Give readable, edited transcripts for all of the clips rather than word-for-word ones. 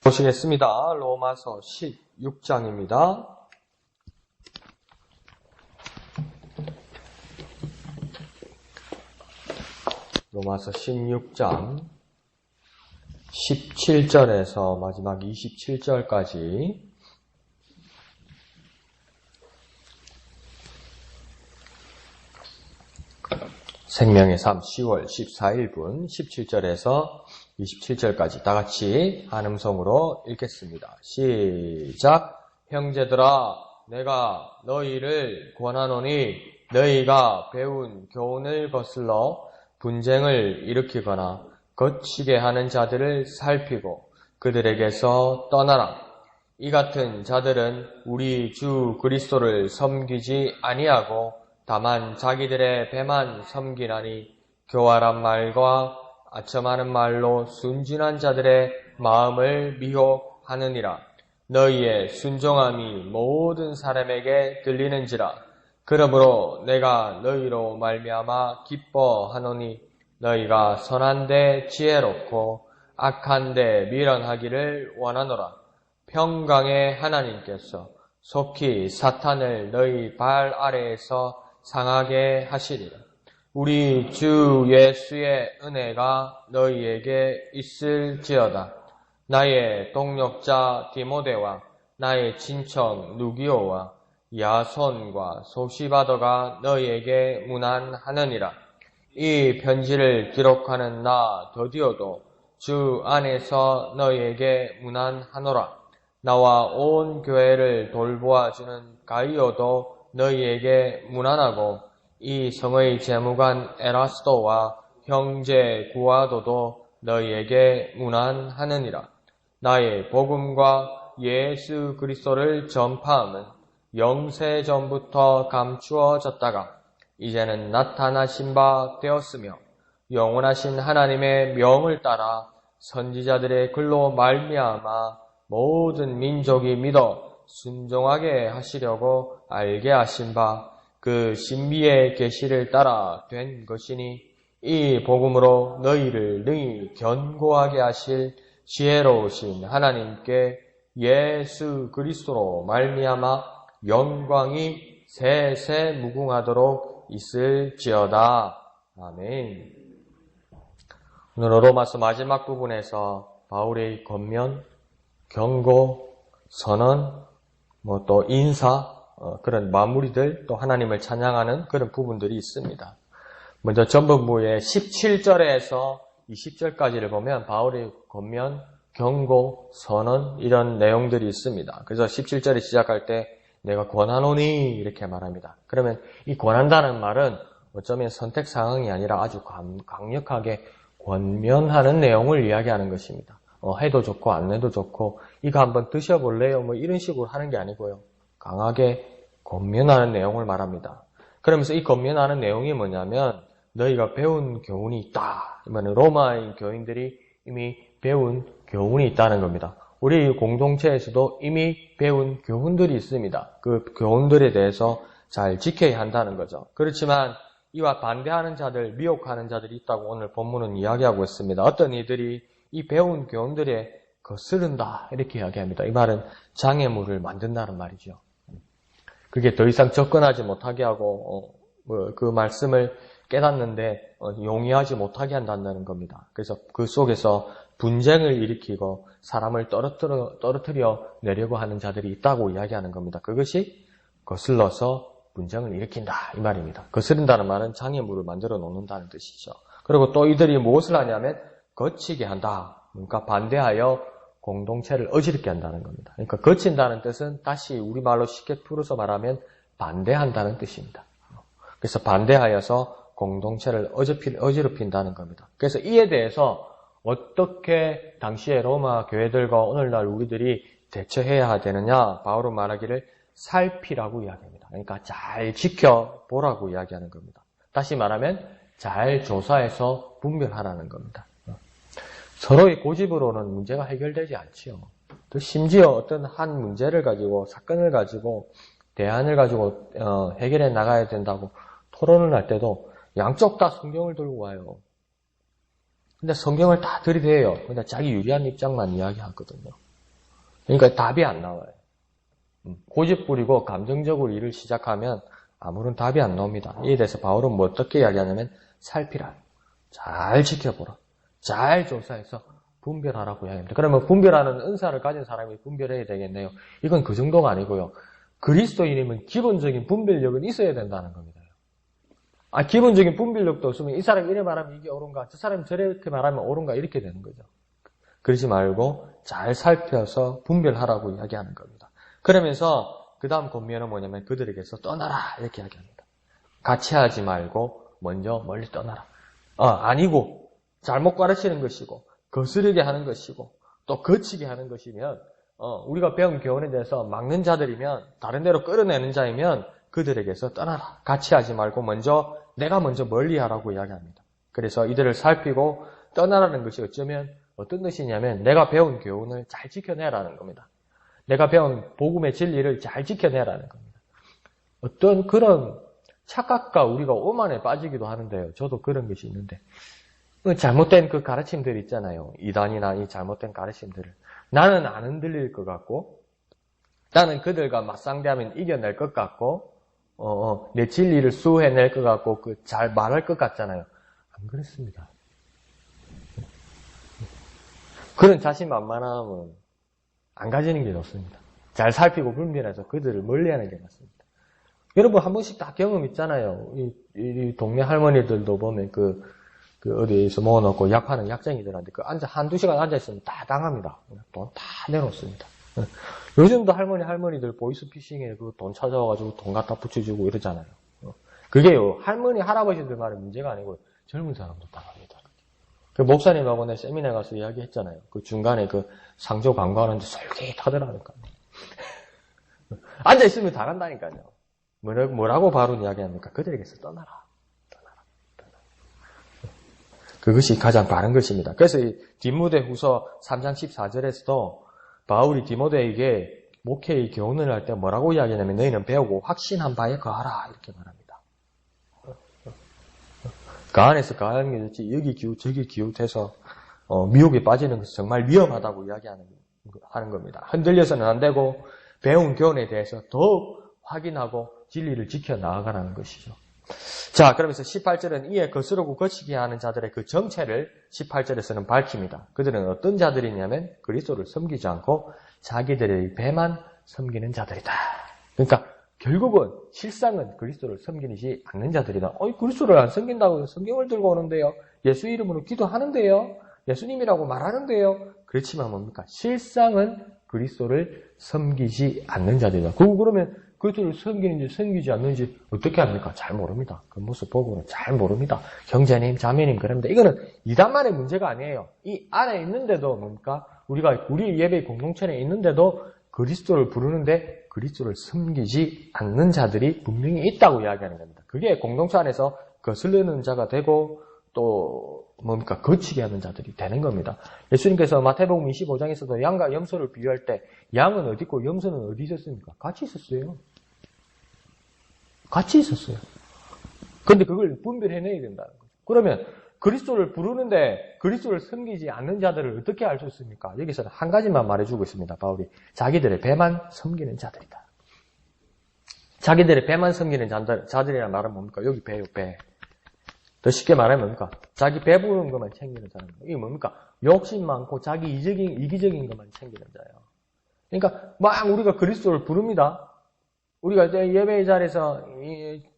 보시겠습니다. 로마서 16장입니다. 로마서 16장 17절에서 마지막 27절까지 생명의 삶 10월 14일분 17절에서 27절까지 다 같이 한음성으로 읽겠습니다. 시작. 형제들아, 내가 너희를 권하노니 너희가 배운 교훈을 거슬러 분쟁을 일으키거나 거치게 하는 자들을 살피고 그들에게서 떠나라. 이 같은 자들은 우리 주 그리스도를 섬기지 아니하고 다만 자기들의 배만 섬기나니 교활한 말과 아첨하는 말로 순진한 자들의 마음을 미혹하느니라. 너희의 순종함이 모든 사람에게 들리는지라. 그러므로 내가 너희로 말미암아 기뻐하노니 너희가 선한데 지혜롭고 악한데 미련하기를 원하노라. 평강의 하나님께서 속히 사탄을 너희 발 아래에서 상하게 하시리라. 우리 주 예수의 은혜가 너희에게 있을지어다. 나의 동력자 디모데와 나의 친척 누기오와 야손과 소시바더가 너희에게 문안하느니라. 이 편지를 기록하는 나 더디오도 주 안에서 너희에게 문안하노라. 나와 온 교회를 돌보아주는 가이오도 너희에게 문안하고 이 성의 재무관 에라스도와 형제 구아도도 너희에게 문안하느니라. 나의 복음과 예수 그리스도를 전파함은 영세전부터 감추어졌다가 이제는 나타나신 바 되었으며 영원하신 하나님의 명을 따라 선지자들의 글로 말미암아 모든 민족이 믿어 순종하게 하시려고 알게 하신 바 그 신비의 계시를 따라 된 것이니 이 복음으로 너희를 능히 견고하게 하실 지혜로우신 하나님께 예수 그리스도로 말미암아 영광이 세세 무궁하도록 있을지어다. 아멘. 오늘 로마서 마지막 부분에서 바울의 권면, 경고, 선언, 또 인사, 그런 마무리들, 또 하나님을 찬양하는 그런 부분들이 있습니다. 먼저 전반부의 17절에서 20절까지를 보면 바울의 권면, 경고, 선언 이런 내용들이 있습니다. 그래서 17절에 시작할 때 내가 권하노니 이렇게 말합니다. 그러면 이 권한다는 말은 어쩌면 선택 상황이 아니라 아주 강력하게 권면하는 내용을 이야기하는 것입니다. 해도 좋고 안 해도 좋고 이거 한번 드셔볼래요? 이런 식으로 하는 게 아니고요. 강하게 권면하는 내용을 말합니다. 그러면서 이 권면하는 내용이 뭐냐면 너희가 배운 교훈이 있다. 로마인 교인들이 이미 배운 교훈이 있다는 겁니다. 우리 공동체에서도 이미 배운 교훈들이 있습니다. 그 교훈들에 대해서 잘 지켜야 한다는 거죠. 그렇지만 이와 반대하는 자들, 미혹하는 자들이 있다고 오늘 본문은 이야기하고 있습니다. 어떤 이들이 이 배운 교훈들에 거스른다 이렇게 이야기합니다. 이 말은 장애물을 만든다는 말이죠. 그게 더 이상 접근하지 못하게 하고 그 말씀을 깨닫는데 용이하지 못하게 한다는 겁니다. 그래서 그 속에서 분쟁을 일으키고 사람을 떨어뜨려 내려고 하는 자들이 있다고 이야기하는 겁니다. 그것이 거슬러서 분쟁을 일으킨다 이 말입니다. 거스른다는 말은 장애물을 만들어 놓는다는 뜻이죠. 그리고 또 이들이 무엇을 하냐면 거치게 한다. 그러니까 반대하여 공동체를 어지럽게 한다는 겁니다. 그러니까 거친다는 뜻은 다시 우리말로 쉽게 풀어서 말하면 반대한다는 뜻입니다. 그래서 반대하여서 공동체를 어지럽힌다는 겁니다. 그래서 이에 대해서 어떻게 당시의 로마 교회들과 오늘날 우리들이 대처해야 되느냐? 바울은 말하기를 살피라고 이야기합니다. 그러니까 잘 지켜보라고 이야기하는 겁니다. 다시 말하면 잘 조사해서 분별하라는 겁니다. 서로의 고집으로는 문제가 해결되지 않지요. 또 심지어 어떤 한 문제를 가지고 사건을 가지고 대안을 가지고 해결해 나가야 된다고 토론을 할 때도 양쪽 다 성경을 들고 와요. 근데 성경을 다 들이대요. 근데 자기 유리한 입장만 이야기하거든요. 그러니까 답이 안 나와요. 고집 부리고 감정적으로 일을 시작하면 아무런 답이 안 나옵니다. 이에 대해서 바울은 뭐 어떻게 이야기하냐면 살피라. 잘 지켜보라. 잘 조사해서 분별하라고 이야기합니다. 그러면 분별하는 은사를 가진 사람이 분별해야 되겠네요. 이건 그 정도가 아니고요. 그리스도인이면 기본적인 분별력은 있어야 된다는 겁니다. 기본적인 분별력도 없으면 이 사람이 이래 말하면 이게 옳은가, 저 사람이 저렇게 말하면 옳은가 이렇게 되는 거죠. 그러지 말고 잘 살펴서 분별하라고 이야기하는 겁니다. 그러면서 그 다음 권면은 뭐냐면 그들에게서 떠나라 이렇게 이야기합니다. 같이 하지 말고 먼저 멀리 떠나라. 아니고 잘못 가르치는 것이고 거스르게 하는 것이고 또 거치게 하는 것이면 우리가 배운 교훈에 대해서 막는 자들이면 다른 데로 끌어내는 자이면 그들에게서 떠나라. 같이 하지 말고 내가 먼저 멀리 하라고 이야기합니다. 그래서 이들을 살피고 떠나라는 것이 어쩌면 어떤 뜻이냐면 내가 배운 교훈을 잘 지켜내라는 겁니다. 내가 배운 복음의 진리를 잘 지켜내라는 겁니다. 어떤 그런 착각과 우리가 오만에 빠지기도 하는데요. 저도 그런 것이 있는데 잘못된 그 가르침들 있잖아요. 이단이나 이 잘못된 가르침들을 나는 안 흔들릴 것 같고 나는 그들과 맞상대하면 이겨낼 것 같고 내 진리를 수호해낼 것 같고 잘 말할 것 같잖아요. 안 그렇습니다. 그런 자신만만함은 안 가지는 게 좋습니다. 잘 살피고 분별해서 그들을 멀리하는 게 맞습니다. 여러분 한 번씩 다 경험 있잖아요. 이 동네 할머니들도 보면 어디에서 모아놓고 약 파는 약쟁이들한테 한두 시간 앉아있으면 다 당합니다. 돈 다 내놓습니다. 요즘도 할머니들 보이스피싱에 돈 찾아와가지고 돈 갖다 붙여주고 이러잖아요. 그게요, 할머니, 할아버지들 말은 문제가 아니고 젊은 사람도 당합니다. 그 목사님하고 내 세미나에 가서 이야기했잖아요. 그 중간에 상조 광고하는데 솔깃하더라니까요. 앉아있으면 당한다니까요. 뭐라고 바로 이야기합니까? 그들에게서 떠나라. 그것이 가장 바른 것입니다. 그래서 이 디모데후서 3장 14절에서도 바울이 디모데에게 목회의 교훈을 할 때 뭐라고 이야기하냐면 너희는 배우고 확신한 바에 거하라 이렇게 말합니다. 그 안에서 가하는 게 좋지 여기 기웃 저기 기웃해서 미혹에 빠지는 것이 정말 위험하다고 이야기하는 겁니다. 흔들려서는 안 되고 배운 교훈에 대해서 더욱 확인하고 진리를 지켜나가라는 것이죠. 자, 그러면서 18절은 이에 거스르고 거치게 하는 자들의 그 정체를 18절에서는 밝힙니다. 그들은 어떤 자들이냐면 그리스도를 섬기지 않고 자기들의 배만 섬기는 자들이다. 그러니까 결국은 실상은 그리스도를 섬기지 않는 자들이다. 그리스도를 안 섬긴다고 성경을 들고 오는데요. 예수 이름으로 기도하는데요. 예수님이라고 말하는데요. 그렇지만 뭡니까? 실상은 그리스도를 섬기지 않는 자들이다. 그러면 그리스도를 섬기는지 섬기지 않는지 어떻게 합니까? 잘 모릅니다. 그 모습 보고는 잘 모릅니다. 형제님, 자매님 그럽니다. 이거는 이단만의 문제가 아니에요. 이 안에 있는데도 뭡니까? 우리 예배 공동체에 있는데도 그리스도를 부르는데 그리스도를 섬기지 않는 자들이 분명히 있다고 이야기하는 겁니다. 그게 공동체 안에서 거스르는 자가 되고 또 뭡니까? 거치게 하는 자들이 되는 겁니다. 예수님께서 마태복음 25장에서도 양과 염소를 비유할 때 양은 어디 있고 염소는 어디 있었습니까? 같이 있었어요. 같이 있었어요. 그런데 그걸 분별해내야 된다는 거죠. 그러면 그리스도를 부르는데 그리스도를 섬기지 않는 자들을 어떻게 알 수 있습니까? 여기서는 한 가지만 말해주고 있습니다. 바울이 자기들의 배만 섬기는 자들이다. 자기들의 배만 섬기는 자들이라는 말은 뭡니까? 여기 배요, 배. 더 쉽게 말하면 뭡니까? 자기 배부른 것만 챙기는 사람. 이게 뭡니까? 욕심 많고 자기 이기적인 것만 챙기는 자예요. 그러니까 막 우리가 그리스도를 부릅니다. 우리가 예배의 자리에서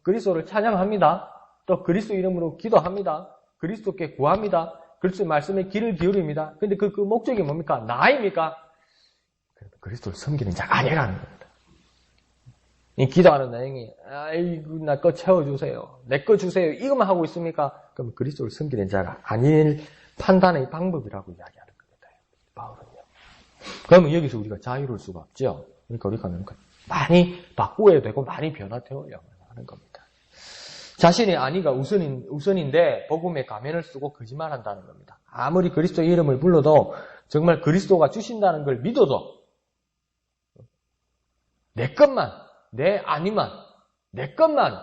그리스도를 찬양합니다. 또 그리스도 이름으로 기도합니다. 그리스도께 구합니다. 그리스도 말씀에 귀를 기울입니다. 근데 그 목적이 뭡니까? 나입니까? 그리스도를 섬기는 자가 아니라는 겁니다. 이 기도하는 내용이 아이고 나 거 채워주세요. 내 거 주세요. 이것만 하고 있습니까? 그럼 그리스도를 섬기는 자가 아닐 판단의 방법이라고 이야기하는 겁니다. 바울은요. 그러면 여기서 우리가 자유로울 수가 없죠. 그러니까 우리가 많이 바꾸어야 되고 많이 변화되어야 하는 겁니다. 자신의 안위가 우선인데 복음의 가면을 쓰고 거짓말한다는 겁니다. 아무리 그리스도의 이름을 불러도 정말 그리스도가 주신다는 걸 믿어도 내 것만, 내 안위만, 내 것만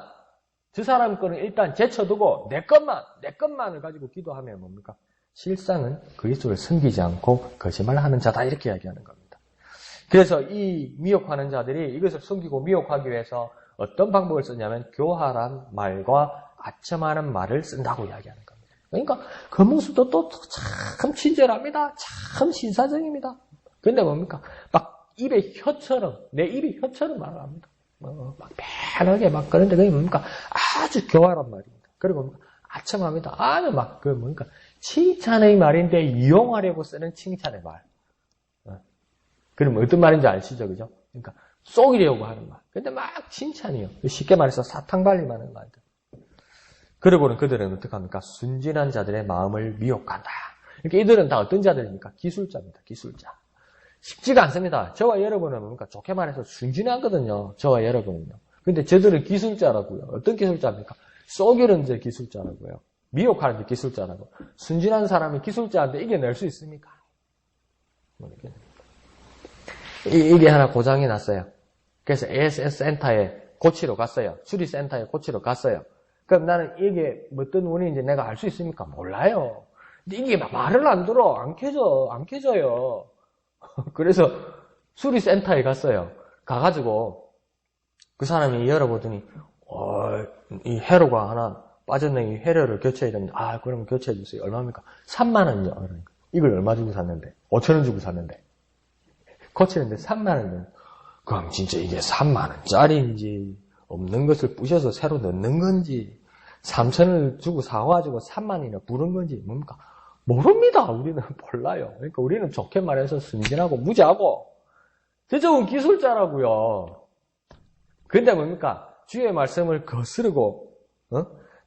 저 사람 거는 일단 제쳐두고 내 것만을 가지고 기도하면 뭡니까? 실상은 그리스도를 섬기지 않고 거짓말하는 자다 이렇게 이야기하는 겁니다. 그래서 이 미혹하는 자들이 이것을 숨기고 미혹하기 위해서 어떤 방법을 썼냐면 교활한 말과 아첨하는 말을 쓴다고 이야기하는 겁니다. 그러니까 그 모습도 또 참 친절합니다. 참 신사적입니다. 근데 뭡니까? 막 입에 혀처럼, 내 입이 혀처럼 말을 합니다. 막 편하게 막 그런데 그게 뭡니까? 아주 교활한 말입니다. 그리고 뭡니까? 아첨합니다. 아주 막 뭡니까? 칭찬의 말인데 이용하려고 쓰는 칭찬의 말. 그럼 어떤 말인지 아시죠? 그죠? 그러니까 속이려고 하는 말. 근데 막 칭찬이요. 쉽게 말해서 사탕발림하는 말들. 그리고는 그들은 어떻게 합니까? 순진한 자들의 마음을 미혹한다. 이렇게 이들은 다 어떤 자들입니까? 기술자입니다. 기술자. 쉽지가 않습니다. 저와 여러분은 뭡니까? 좋게 말해서 순진하거든요. 저와 여러분은요. 근데 저들은 기술자라고요. 어떤 기술자입니까? 속이는 제 기술자라고요. 미혹하는 제 기술자라고. 순진한 사람이 기술자인데 이겨낼 수 있습니까? 이게 하나 고장이 났어요. 그래서 ASS 센터에 고치러 갔어요. 수리센터에 고치러 갔어요. 그럼 나는 이게 어떤 원인인지 내가 알 수 있습니까? 몰라요. 근데 이게 말을 안 들어. 안 켜져요. 그래서 수리센터에 갔어요. 가가지고 그 사람이 열어보더니 이 회로가 하나 빠졌네. 이 회로를 교체해야 됩니다. 그럼 교체해 주세요. 얼마입니까? 3만 원이요. 그러니까. 이걸 얼마 주고 샀는데? 5천 원 주고 샀는데. 고치는데 3만 원이요. 그럼 진짜 이게 3만 원짜리인지 없는 것을 부셔서 새로 넣는 건지 3천 원을 주고 사와가지고 3만 원이나 부른 건지 뭡니까? 모릅니다. 우리는 몰라요. 그러니까 우리는 좋게 말해서 순진하고 무지하고 저쪽은 기술자라고요. 근데 뭡니까? 주의 말씀을 거스르고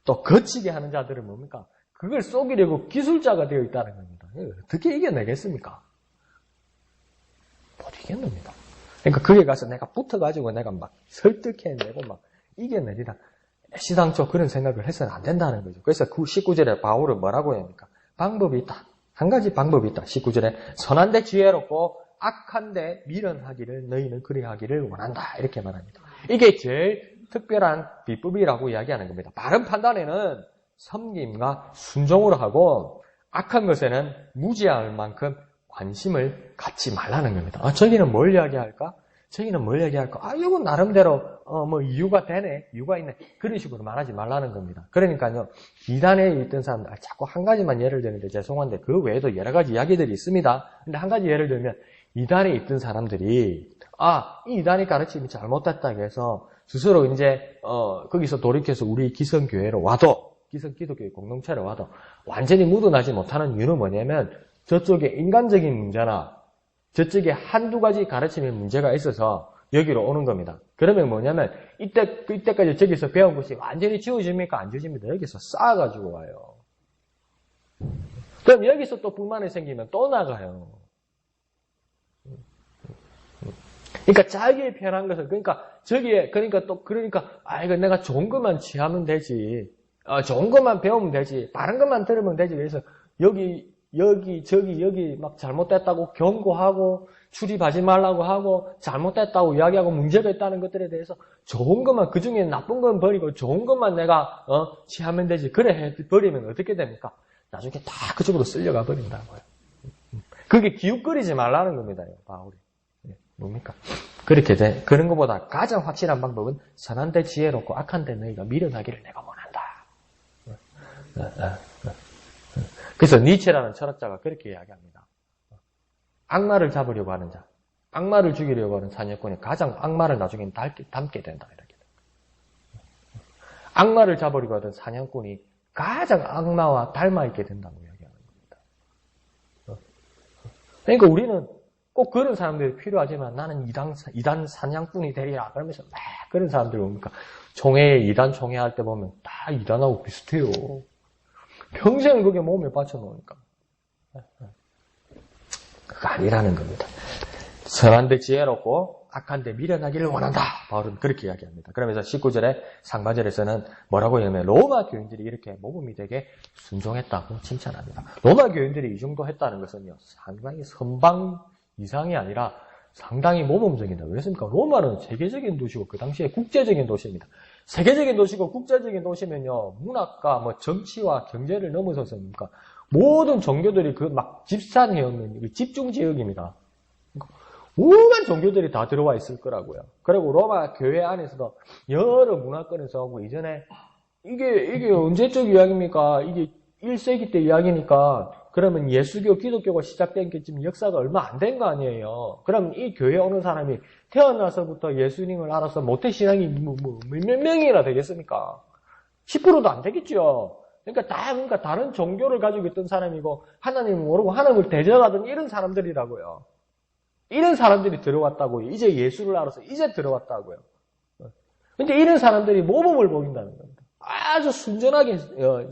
또 거치게 하는 자들은 뭡니까? 그걸 속이려고 기술자가 되어 있다는 겁니다. 어떻게 이겨내겠습니까? 못 이겨냅니다. 그러니까 거기에 가서 내가 붙어가지고 내가 막 설득해내고 막 이겨내리라. 시당초 그런 생각을 해서는 안 된다는 거죠. 그래서 19절에 바울은 뭐라고 합니까? 방법이 있다. 한 가지 방법이 있다. 19절에 선한데 지혜롭고 악한데 미련하기를 너희는 그리하기를 원한다. 이렇게 말합니다. 이게 제일 특별한 비법이라고 이야기하는 겁니다. 바른 판단에는 섬김과 순종으로 하고 악한 것에는 무지할 만큼 관심을 갖지 말라는 겁니다. 저기는 뭘 이야기할까? 저기는 뭘 얘기할까? 이건 나름대로 이유가 되네, 이유가 있네 그런 식으로 말하지 말라는 겁니다. 그러니까요 이단에 있던 사람들 자꾸 한 가지만 예를 드는데 죄송한데 그 외에도 여러 가지 이야기들이 있습니다. 근데 한 가지 예를 들면 이단에 있던 사람들이 이 이단의 가르침이 잘못됐다고 해서 스스로 이제 거기서 돌이켜서 우리 기성교회로 와도 기성 기독교회 공동체로 와도 완전히 묻어나지 못하는 이유는 뭐냐면 저쪽에 인간적인 문제나 저쪽에 한두 가지 가르침의 문제가 있어서 여기로 오는 겁니다. 그러면 뭐냐면 이때까지 저기서 배운 것이 완전히 지워집니까? 안 지워집니다. 여기서 쌓아가지고 와요. 그럼 여기서 또 불만이 생기면 또 나가요. 그러니까 자기의 편한 것을 그러니까 이거 내가 좋은 것만 취하면 되지. 좋은 것만 배우면 되지. 바른 것만 들으면 되지. 그래서 여기 막 잘못됐다고 경고하고 출입하지 말라고 하고 잘못됐다고 이야기하고 문제가 있다는 것들에 대해서 좋은 것만 그중에 나쁜 건 버리고 좋은 것만 내가 취하면 되지. 그래 버리면 어떻게 됩니까? 나중에 다 그쪽으로 쓸려가 버린다고요. 그게 기웃거리지 말라는 겁니다. 바울이. 뭡니까? 그런 것보다 가장 확실한 방법은 선한데 지혜롭고 악한데 너희가 미련하기를 내가 원한다. 그래서 니체라는 철학자가 그렇게 이야기합니다. 악마를 잡으려고 하는 자, 악마를 죽이려고 하는 사냥꾼이 가장 악마를 나중에 닮게 된다. 이렇게. 악마를 잡으려고 하던 사냥꾼이 가장 악마와 닮아있게 된다고 이야기하는 겁니다. 그러니까 우리는 꼭 그런 사람들이 필요하지만 나는 이단 사냥꾼이 되리라 그러면서 막 그런 사람들 뭡니까? 이단 총회할 때 보면 다 이단하고 비슷해요. 평생 그게 몸에 받쳐놓으니까. 그거 아니라는 겁니다. 선한데 지혜롭고 악한데 미련하기를 원한다. 바울은 그렇게 이야기합니다. 그러면서 19절에 상반절에서는 뭐라고 하냐면 로마 교인들이 이렇게 모범이 되게 순종했다고 칭찬합니다. 로마 교인들이 이 정도 했다는 것은요. 상당히 선방 이상이 아니라 상당히 모범적이다. 왜습니까? 로마는 세계적인 도시고 그 당시에 국제적인 도시입니다. 세계적인 도시고 국제적인 도시면요. 문화과 정치와 경제를 넘어서서 뭡니까? 모든 종교들이 막 집산해 있는 집중 지역입니다. 온갖 종교들이 다 들어와 있을 거라고요. 그리고 로마 교회 안에서도 여러 문화권에서 하고 이전에 이게 언제적 이야기입니까? 이게 1세기 때 이야기니까 그러면 예수교, 기독교가 시작된 게 지금 역사가 얼마 안 된 거 아니에요. 그럼 이 교회 오는 사람이 태어나서부터 예수님을 알아서 모태신앙이 몇 명이나 되겠습니까? 10%도 안 되겠죠. 그러니까 다른 종교를 가지고 있던 사람이고 하나님을 모르고 하나님을 대적하던 이런 사람들이라고요. 이런 사람들이 들어왔다고요. 이제 예수를 알아서 이제 들어왔다고요. 근데 이런 사람들이 모범을 보인다는 겁니다. 아주 순전하게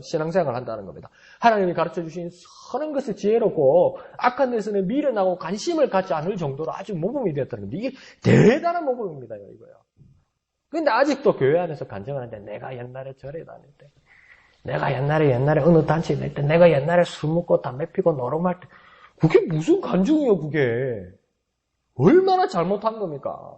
신앙생활을 한다는 겁니다. 하나님이 가르쳐 주신 선한 것을 지혜롭고 악한 데서는 미련하고 관심을 갖지 않을 정도로 아주 모범이 되었다는 겁니다. 이게 대단한 모범입니다. 이거요. 근데 아직도 교회 안에서 간증을 하는데 내가 옛날에 절에 다닐 때 내가 옛날에 어느 단체에 낼 때 내가 옛날에 술 먹고 담배 피고 노름할 때 그게 무슨 간증이요 그게. 얼마나 잘못한 겁니까?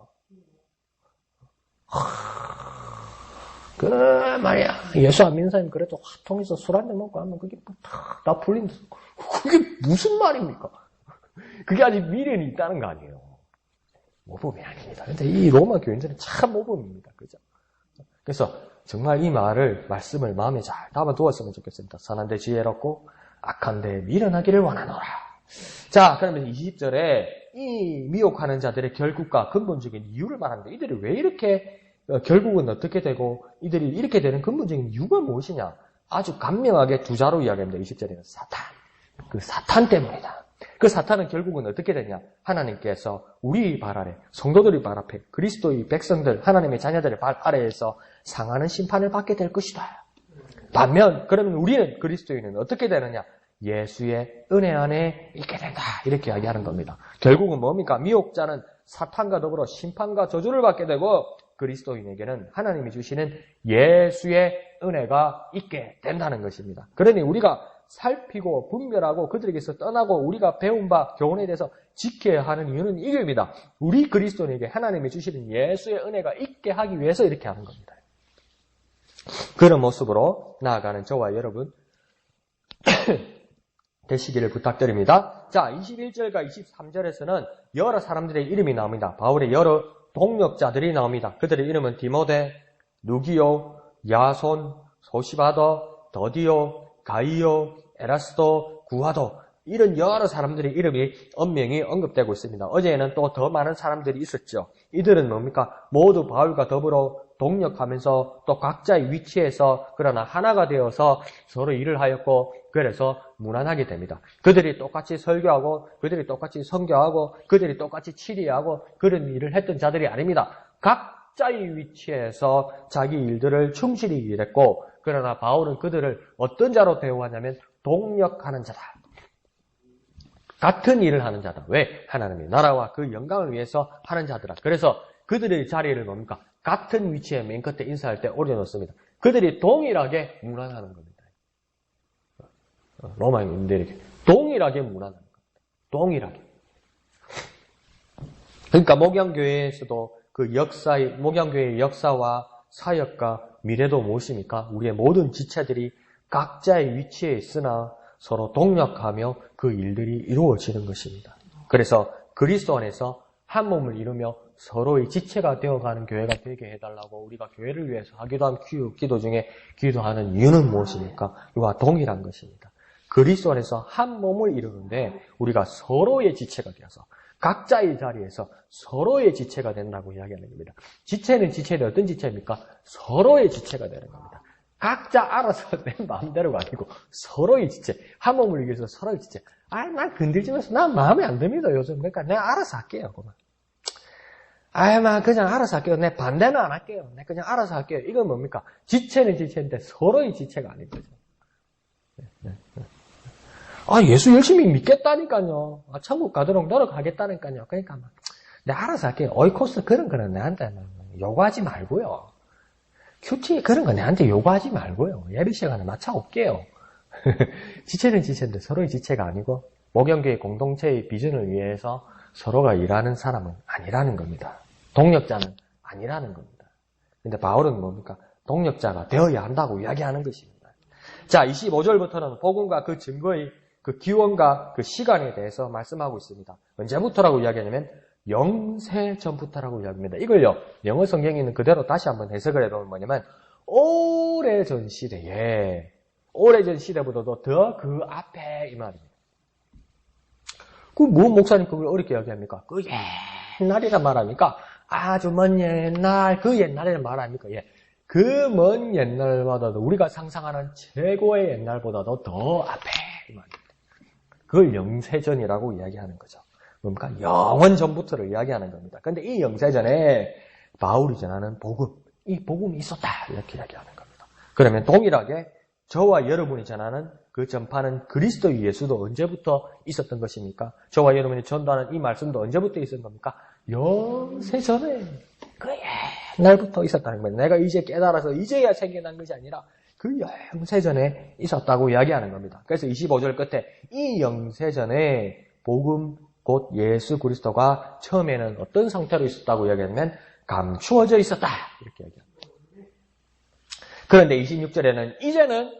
그 말이야 예수 안 믿는 사람이 그래도 화통해서 술 한잔 먹고 하면 그게 다 풀린다. 그게 무슨 말입니까? 그게 아직 미련이 있다는 거 아니에요. 모범이 아닙니다. 근데 이 로마 교인들은 참 모범입니다. 그죠? 그래서 정말 이 말씀을 마음에 잘 담아두었으면 좋겠습니다. 선한데 지혜롭고 악한데 미련하기를 원하노라. 자, 그러면 20절에 이 미혹하는 자들의 결국과 근본적인 이유를 말하는데 이들이 왜 이렇게 결국은 어떻게 되고 이들이 이렇게 되는 근본적인 이유가 무엇이냐? 아주 간명하게 두 자로 이야기합니다. 20절에는 사탄. 그 사탄 때문이다. 그 사탄은 결국은 어떻게 되냐? 하나님께서 우리 발 아래, 성도들의 발 앞에, 그리스도의 백성들, 하나님의 자녀들의 발 아래에서 상하는 심판을 받게 될 것이다. 반면 그러면 우리는 그리스도인은 어떻게 되느냐? 예수의 은혜 안에 있게 된다. 이렇게 이야기하는 겁니다. 결국은 뭡니까? 미혹자는 사탄과 더불어 심판과 저주를 받게 되고 그리스도인에게는 하나님이 주시는 예수의 은혜가 있게 된다는 것입니다. 그러니 우리가 살피고 분별하고 그들에게서 떠나고 우리가 배운 바 교훈에 대해서 지켜야 하는 이유는 이겁니다. 우리 그리스도인에게 하나님이 주시는 예수의 은혜가 있게 하기 위해서 이렇게 하는 겁니다. 그런 모습으로 나아가는 저와 여러분 되시기를 부탁드립니다. 자, 21절과 23절에서는 여러 사람들의 이름이 나옵니다. 바울의 여러 동역자들이 나옵니다. 그들의 이름은 디모데, 누기오, 야손, 소시바더, 더디오, 가이오, 에라스도, 구하도 이런 여러 사람들의 이름이 엄명히 언급되고 있습니다. 어제에는 또 더 많은 사람들이 있었죠. 이들은 뭡니까? 모두 바울과 더불어 동역하면서 또 각자의 위치에서 그러나 하나가 되어서 서로 일을 하였고 그래서 무난하게 됩니다. 그들이 똑같이 설교하고 그들이 똑같이 선교하고 그들이 똑같이 치리하고 그런 일을 했던 자들이 아닙니다. 각자의 위치에서 자기 일들을 충실히 일했고 그러나 바울은 그들을 어떤 자로 대우하냐면 동역하는 자다. 같은 일을 하는 자다. 왜? 하나님의 나라와 그 영광을 위해서 하는 자들아. 그래서 그들의 자리를 뭡니까? 같은 위치에 맨 끝에 인사할 때 올려놓습니다. 그들이 동일하게 문안하는 겁니다. 로마인들이 이렇게 동일하게 문안하는 겁니다. 동일하게. 그러니까 목양교회에서도 그 목양교회의 역사와 사역과 미래도 무엇입니까? 우리의 모든 지체들이 각자의 위치에 있으나 서로 동력하며 그 일들이 이루어지는 것입니다. 그래서 그리스도 안에서 한 몸을 이루며 서로의 지체가 되어가는 교회가 되게 해달라고 우리가 교회를 위해서 하기도 한 기도 중에 기도하는 이유는 무엇입니까? 이와 동일한 것입니다. 그리스도 안에서 한 몸을 이루는데 우리가 서로의 지체가 되어서 각자의 자리에서 서로의 지체가 된다고 이야기하는 겁니다. 지체는 지체인데 어떤 지체입니까? 서로의 지체가 되는 겁니다. 각자 알아서 내 마음대로가 아니고 서로의 지체, 한 몸을 위해서 서로의 지체. 난 건들지 마세요. 난 마음에 안 듭니다, 요즘. 그러니까 내가 알아서 할게요, 그만. 그냥 알아서 할게요. 내 반대는 안 할게요. 내가 그냥 알아서 할게요. 이건 뭡니까? 지체는 지체인데 서로의 지체가 아닌 거죠. 예수 열심히 믿겠다니까요. 천국 가도록 노력하겠다니까요. 그러니까 내가 알아서 할게요. 오이코스 그런 거는 내한테 요구하지 말고요. 큐티 그런 거 내한테 요구하지 말고요. 예배 시간에 맞춰 올게요. 지체는 지체인데 서로의 지체가 아니고 목양교회 공동체의 비전을 위해서 서로가 일하는 사람은 아니라는 겁니다. 동력자는 아니라는 겁니다. 근데 바울은 뭡니까? 동력자가 되어야 한다고 이야기하는 것입니다. 자, 25절부터는 복음과 그 증거의 그 기원과 그 시간에 대해서 말씀하고 있습니다. 언제부터라고 이야기하냐면 영세 전부터라고 이야기합니다. 이걸요, 영어 성경에 있는 그대로 다시 한번 해석을 해보면 뭐냐면, 오래전 시대에, 오래전 시대보다도 더 그 앞에 이 말입니다. 목사님 그걸 어렵게 이야기합니까? 그 옛날이란 말합니까? 아주 먼 옛날, 그 옛날이란 말합니까? 예. 그 먼 옛날보다도 우리가 상상하는 최고의 옛날보다도 더 앞에 이 말입니다. 그걸 영세전이라고 이야기하는 거죠. 뭡니까? 영원 전부터를 이야기하는 겁니다. 그런데 이 영세전에 바울이 전하는 복음, 이 복음이 있었다 이렇게 이야기하는 겁니다. 그러면 동일하게 저와 여러분이 전하는 그 전파는 그리스도 예수도 언제부터 있었던 것입니까? 저와 여러분이 전도하는 이 말씀도 언제부터 있었던 겁니까? 영세전에 그 옛날부터 있었다는 겁니다. 내가 이제 깨달아서 이제야 생겨난 것이 아니라 그 영세전에 있었다고 이야기하는 겁니다. 그래서 25절 끝에 이 영세전에 복음 곧 예수 그리스도가 처음에는 어떤 상태로 있었다고 이야기하면 감추어져 있었다 이렇게 이야기합니다. 그런데 26절에는 이제는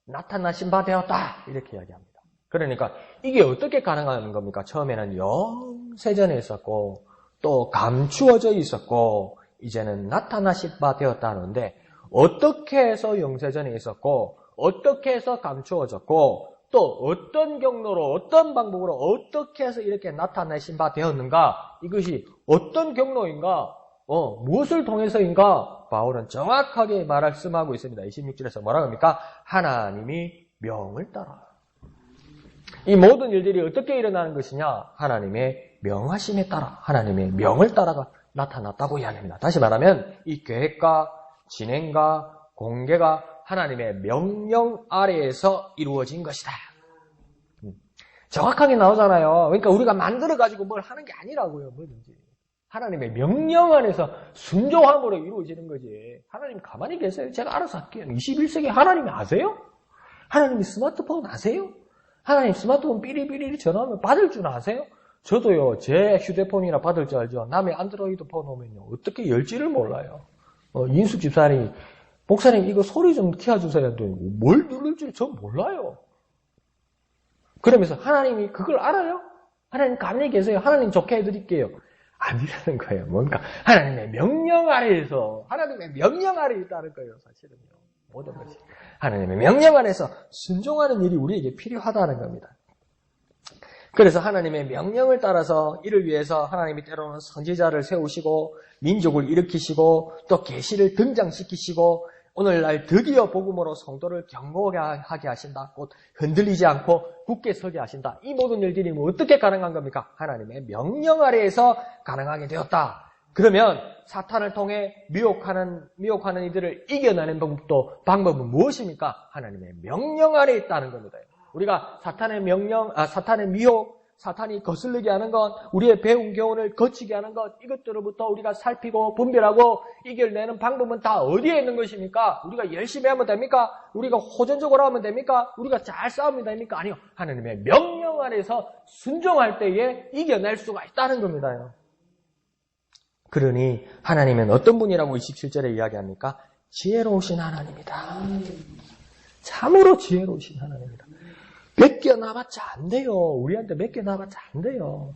나타나신 바 되었다 이렇게 이야기합니다. 그러니까 이게 어떻게 가능한 겁니까? 처음에는 영세전에 있었고 또 감추어져 있었고 이제는 나타나신 바 되었다 하는데 어떻게 해서 영세전에 있었고 어떻게 해서 감추어졌고 또 어떤 경로로 어떤 방법으로 어떻게 해서 이렇게 나타내신 바 되었는가? 이것이 어떤 경로인가? 무엇을 통해서인가? 바울은 정확하게 말씀하고 있습니다. 26절에서 뭐라고 합니까? 하나님이 명을 따라. 이 모든 일들이 어떻게 일어나는 것이냐? 하나님의 명하심에 따라, 하나님의 명을 따라가 나타났다고 이야기합니다. 다시 말하면 이 계획과 진행과 공개가 하나님의 명령 아래에서 이루어진 것이다. 정확하게 나오잖아요. 그러니까 우리가 만들어가지고 뭘 하는 게 아니라고요. 뭐든지. 하나님의 명령 안에서 순종함으로 이루어지는 거지. 하나님 가만히 계세요. 제가 알아서 할게요. 21세기 하나님이 아세요? 하나님이 스마트폰 아세요? 하나님 스마트폰 삐리삐리 전화하면 받을 줄 아세요? 저도요. 제 휴대폰이나 받을 줄 알죠. 남의 안드로이드 폰 오면요. 어떻게 열지를 몰라요. 인숙 집사님이 목사님 이거 소리 좀 키워주세요. 했더니 뭘 누를지 전 몰라요. 그러면서 하나님이 그걸 알아요? 하나님 가만히 계세요. 하나님 좋게 해드릴게요. 아니라는 거예요. 뭔가 하나님의 명령 아래에서 하나님의 명령 아래에 있다는 거예요. 사실은요. 모든 것이 하나님의 명령 안에서 순종하는 일이 우리에게 필요하다는 겁니다. 그래서 하나님의 명령을 따라서 이를 위해서 하나님이 때로는 선지자를 세우시고 민족을 일으키시고 또 계시를 등장시키시고 오늘날 드디어 복음으로 성도를 견고하게 하신다. 곧 흔들리지 않고 굳게 서게 하신다. 이 모든 일들이 어떻게 가능한 겁니까? 하나님의 명령 아래에서 가능하게 되었다. 그러면 사탄을 통해 미혹하는 이들을 이겨내는 방법은 무엇입니까? 하나님의 명령 아래에 있다는 겁니다. 우리가 사탄의 미혹, 사탄이 거슬리게 하는 것, 우리의 배운 교훈을 거치게 하는 것, 이것들로부터 우리가 살피고 분별하고 이겨내는 방법은 다 어디에 있는 것입니까? 우리가 열심히 하면 됩니까? 우리가 호전적으로 하면 됩니까? 우리가 잘 싸우면 됩니까? 아니요. 하나님의 명령 안에서 순종할 때에 이겨낼 수가 있다는 겁니다. 그러니 하나님은 어떤 분이라고 27절에 이야기합니까? 지혜로우신 하나님이다. 참으로 지혜로우신 하나님이다. 몇 개 나봤자 안 돼요. 우리한테 몇 개 나봤자 안 돼요.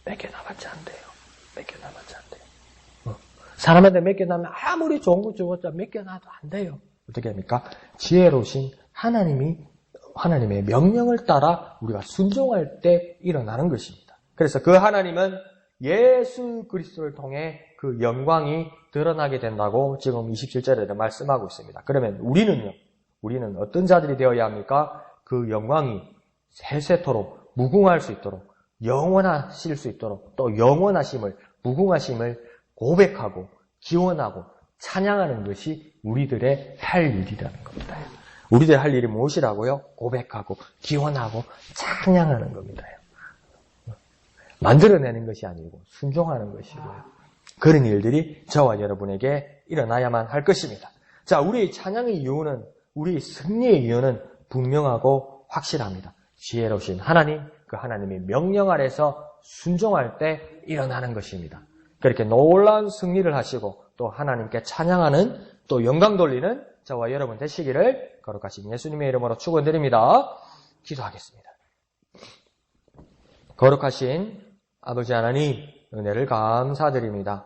몇 개 나봤자 안 돼요. 몇 개 나봤자 안 돼요. 사람한테 몇 개 나면 아무리 좋은 거 줘봤자 몇 개 나도 안 돼요. 어떻게 합니까? 지혜로우신 하나님의 명령을 따라 우리가 순종할 때 일어나는 것입니다. 그래서 그 하나님은 예수 그리스도를 통해 그 영광이 드러나게 된다고 지금 27절에 말씀하고 있습니다. 그러면 우리는 어떤 자들이 되어야 합니까? 그 영광이 세세토록 무궁할 수 있도록 영원하실 수 있도록 또 영원하심을 무궁하심을 고백하고 기원하고 찬양하는 것이 우리들의 할 일이라는 겁니다. 우리들 할 일이 무엇이라고요? 고백하고 기원하고 찬양하는 겁니다. 만들어내는 것이 아니고 순종하는 것이고요. 그런 일들이 저와 여러분에게 일어나야만 할 것입니다. 자, 우리의 찬양의 이유는, 우리의 승리의 이유는 분명하고 확실합니다. 지혜로우신 하나님, 그 하나님의 명령 아래서 순종할 때 일어나는 것입니다. 그렇게 놀라운 승리를 하시고 또 하나님께 찬양하는 또 영광 돌리는 저와 여러분 되시기를 거룩하신 예수님의 이름으로 축원드립니다. 기도하겠습니다. 거룩하신 아버지 하나님, 은혜를 감사드립니다.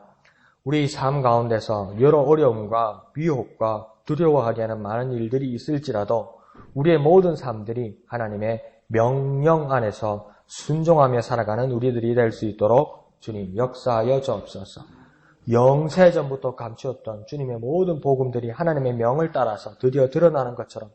우리 삶 가운데서 여러 어려움과 위협과 두려워하게 하는 많은 일들이 있을지라도 우리의 모든 삶들이 하나님의 명령 안에서 순종하며 살아가는 우리들이 될 수 있도록 주님 역사하여 주옵소서. 영세전부터 감추었던 주님의 모든 복음들이 하나님의 명을 따라서 드디어 드러나는 것처럼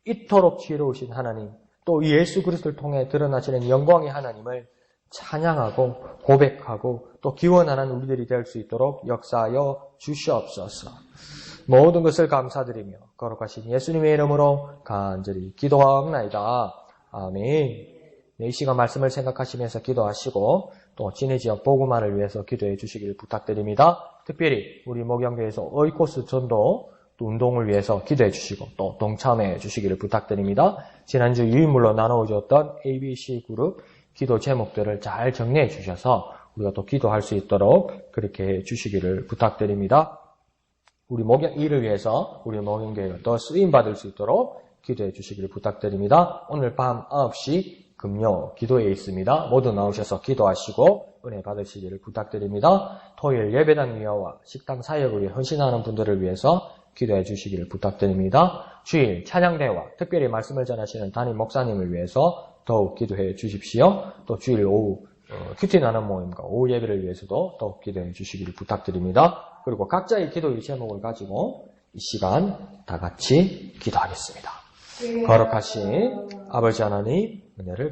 이토록 지혜로우신 하나님, 또 예수 그리스도를 통해 드러나시는 영광의 하나님을 찬양하고 고백하고 또 기원하는 우리들이 될 수 있도록 역사하여 주시옵소서. 모든 것을 감사드리며 거룩하신 예수님의 이름으로 간절히 기도하옵나이다. 아멘. 이 시간 말씀을 생각하시면서 기도하시고 또 진해 지역 복음화를 위해서 기도해 주시기를 부탁드립니다. 특별히 우리 목양교회에서 오이코스 전도 또 운동을 위해서 기도해 주시고 또 동참해 주시기를 부탁드립니다. 지난주 유인물로 나누어졌던 ABC 그룹 기도 제목들을 잘 정리해 주셔서 우리가 또 기도할 수 있도록 그렇게 해 주시기를 부탁드립니다. 우리 일을 위해서 우리 목양교회가 더 쓰임받을 수 있도록 기도해 주시기를 부탁드립니다. 오늘 밤 9시 금요 기도회에 있습니다. 모두 나오셔서 기도하시고 은혜 받으시기를 부탁드립니다. 토요일 예배당 위화와 식당 사역을 위해 헌신하는 분들을 위해서 기도해 주시기를 부탁드립니다. 주일 찬양대회와 특별히 말씀을 전하시는 담임 목사님을 위해서 더욱 기도해 주십시오. 또 주일 오후 큐티 나눔 모임과 오후 예배를 위해서도 더욱 기도해 주시기를 부탁드립니다. 그리고 각자의 기도의 제목을 가지고 이 시간 다 같이 기도하겠습니다. 거룩하신 아버지 하나님 은혜를